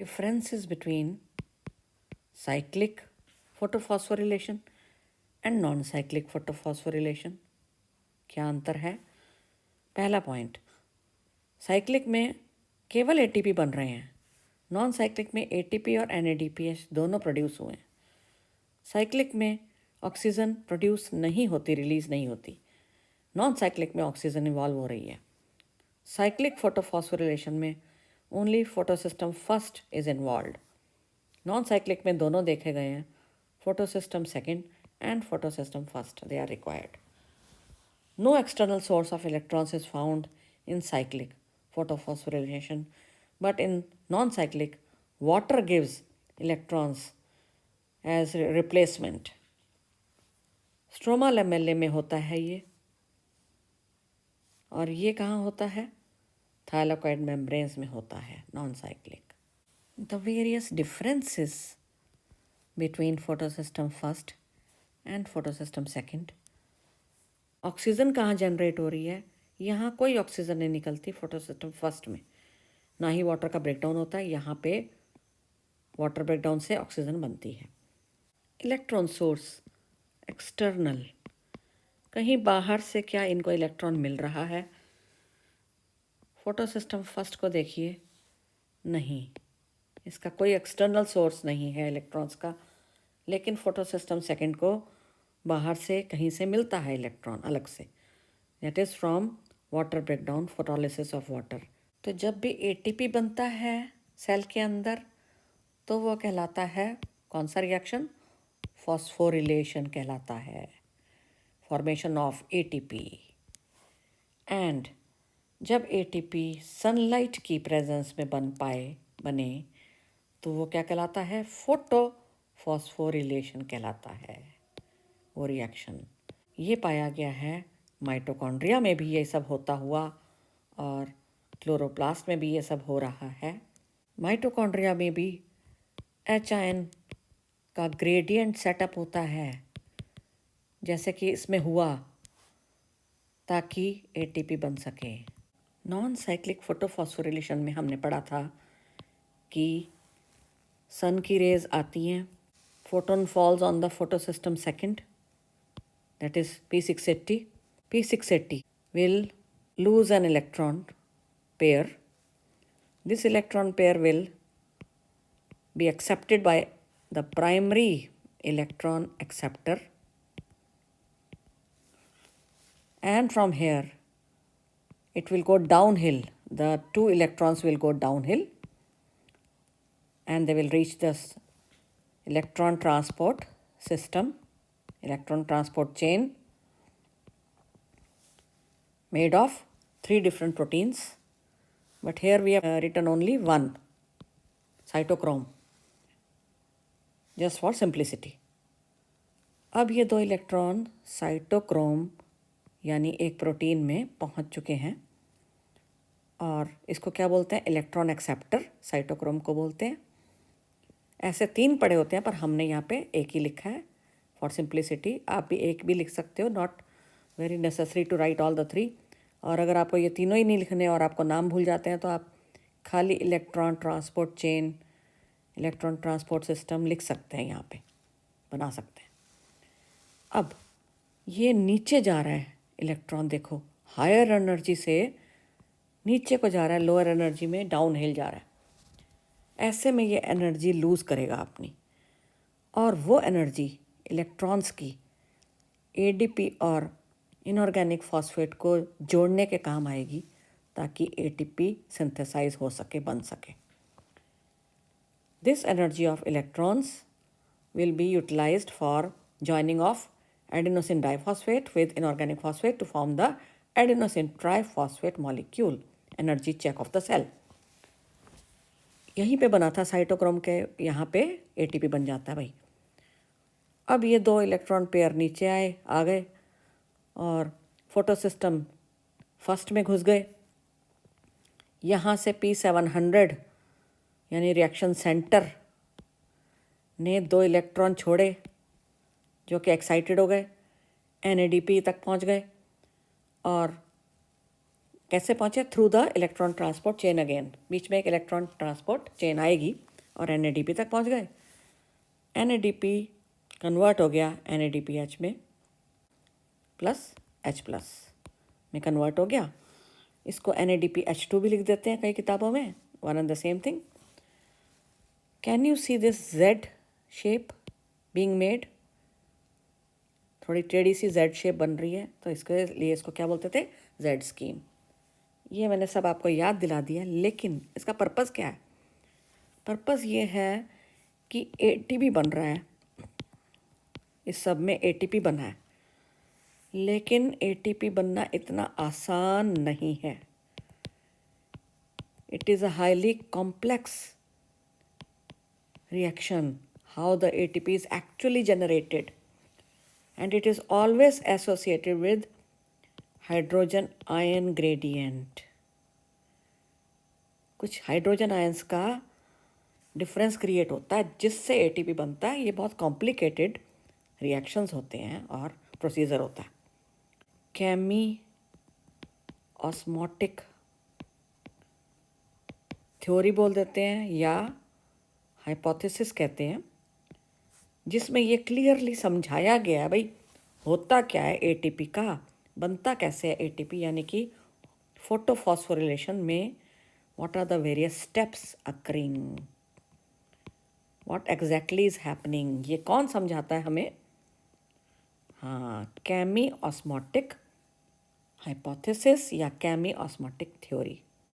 Differences between cyclic photophosphorylation and non-cyclic photophosphorylation, क्या अंतर है? पहला पॉइंट, साइक्लिक में केवल एटीपी बन रहे हैं, नॉन साइक्लिक में एटीपी और एनएडीपीएच दोनों प्रोड्यूस हुए हैं। साइक्लिक में ऑक्सीजन प्रोड्यूस नहीं होती, रिलीज नहीं होती, नॉन साइक्लिक में ऑक्सीजन इन्वॉल्व हो रही है। साइक्लिक फोटोफॉस्फोरिलेशन में only photosystem first is involve. Non cyclic में दोनों देखे गए हैं, photosystem second and photosystem first, they are required. No external source of electrons is found in cyclic photophosphorylation, but in non-cyclic, water gives electrons as replacement. Stromal lamellae में होता है ये, और ये कहाँ होता है? thylakoid membranes में होता है, non-cyclic. The various differences between photosystem first and photosystem second. Oxygen कहाँ जनरेट हो रही है? यहाँ कोई ऑक्सीजन नहीं निकलती फोटोसिस्टम फर्स्ट में, ना ही वाटर का ब्रेकडाउन होता है। यहाँ पे वाटर ब्रेकडाउन से ऑक्सीजन बनती है। इलेक्ट्रॉन सोर्स एक्सटर्नल, कहीं बाहर से क्या इनको इलेक्ट्रॉन मिल रहा है? फोटोसिस्टम फर्स्ट को देखिए, नहीं, इसका कोई एक्सटर्नल सोर्स नहीं है इलेक्ट्रॉन्स का, लेकिन फोटोसिस्टम सेकेंड को बाहर से कहीं से मिलता है इलेक्ट्रॉन अलग से, that is from water breakdown, photolysis of water. तो जब भी एटीपी बनता है सेल के अंदर तो वो कहलाता है कौन सा रिएक्शन? फॉस्फोरिलेशन कहलाता है, फॉर्मेशन ऑफ एटीपी। एंड जब एटीपी सनलाइट की प्रेजेंस में बने तो वो क्या कहलाता है? फोटो फॉस्फोरिलेशन कहलाता है वो रिएक्शन। ये पाया गया है माइटोकॉन्ड्रिया में भी ये सब होता हुआ, और क्लोरोप्लास्ट में भी ये सब हो रहा है। माइटोकॉन्ड्रिया में भी HIN का ग्रेडियंट सेटअप होता है, जैसे कि इसमें हुआ, ताकि एटीपी बन सके। नॉन साइक्लिक फोटोफॉस्फोरिलेशन में हमने पढ़ा था कि सन की रेज आती हैं, photon falls on the photosystem second, that is P680. P680 will lose an electron pair. This electron pair will be accepted by the primary electron acceptor, and from here it will go downhill. The two electrons will go downhill and they will reach this electron transport system, electron transport chain made of 3 different proteins, but here we have written only one, cytochrome, just for simplicity. अब ये 2 electron cytochrome यानी एक protein में पहुंच चुके हैं, और इसको क्या बोलते हैं? इलेक्ट्रॉन एक्सेप्टर, साइटोक्रोम को बोलते हैं। ऐसे 3 पढ़े होते हैं, पर हमने यहाँ पे एक ही लिखा है फॉर सिंप्लिसिटी। आप भी एक भी लिख सकते हो, not very necessary to write all the 3। और अगर आपको ये तीनों ही नहीं लिखने और आपको नाम भूल जाते हैं तो आप खाली electron transport chain, electron transport system लिख सकते हैं, यहाँ पे बना सकते हैं। अब ये नीचे जा रहा है इलेक्ट्रॉन, देखो हायर एनर्जी से नीचे को जा रहा है, लोअर एनर्जी में डाउन हिल जा रहा है। ऐसे में ये एनर्जी लूज़ करेगा अपनी, और वो एनर्जी इलेक्ट्रॉन्स की एडीपी और इनऑर्गेनिक फॉस्फेट को जोड़ने के काम आएगी, ताकि एटीपी सिंथेसाइज हो सके, बन सके। This energy of electrons will be utilized for joining of adenosine diphosphate with inorganic phosphate to form the adenosine triphosphate molecule, energy check of the cell. यहीं पे बना था साइटोक्रोम के, यहाँ पे एटीपी बन जाता है भाई। अब ये 2 इलेक्ट्रॉन पेयर नीचे आ गए और फोटोसिस्टम फर्स्ट में घुस गए। यहाँ से P700 यानी रिएक्शन सेंटर ने 2 इलेक्ट्रॉन छोड़े जो कि एक्साइटेड हो गए, NADP तक पहुंच गए। और कैसे पहुंचे? Through the electron transport chain again, बीच में एक इलेक्ट्रॉन ट्रांसपोर्ट चेन आएगी और NADP तक पहुंच गए। NADP कन्वर्ट हो गया NADPH में प्लस H प्लस में कन्वर्ट हो गया। इसको NADPH2 भी लिख देते हैं कई किताबों में, one and the same thing. Can you see this Z shape being made? थोड़ी टेढ़ी सी Z शेप बन रही है, तो इसके लिए इसको क्या बोलते थे? Z scheme. ये मैंने सब आपको याद दिला दिया, लेकिन इसका पर्पस क्या है? पर्पस ये है कि ATP बन रहा है, इस सब में ATP बना है, लेकिन ATP बनना इतना आसान नहीं है। It is a highly complex reaction, how the ATP is actually generated, and it is always associated with hydrogen ion gradient. कुछ हाइड्रोजन आयंस का डिफरेंस क्रिएट होता है जिससे ATP बनता है। ये बहुत कॉम्प्लिकेटेड रिएक्शंस होते हैं और प्रोसीजर होता है। केमी ऑस्मोटिक थ्योरी बोल देते हैं या हाइपोथेसिस कहते हैं, जिसमें ये क्लियरली समझाया गया है भाई होता क्या है ATP का, बनता कैसे है ATP, यानी कि फोटोफॉस्फोरिलेशन में what are the various steps occurring, what exactly is happening. ये कौन समझाता है हमें? हाँ, केमी ऑस्मोटिक हाइपोथेसिस या केमी ऑस्मोटिक थ्योरी।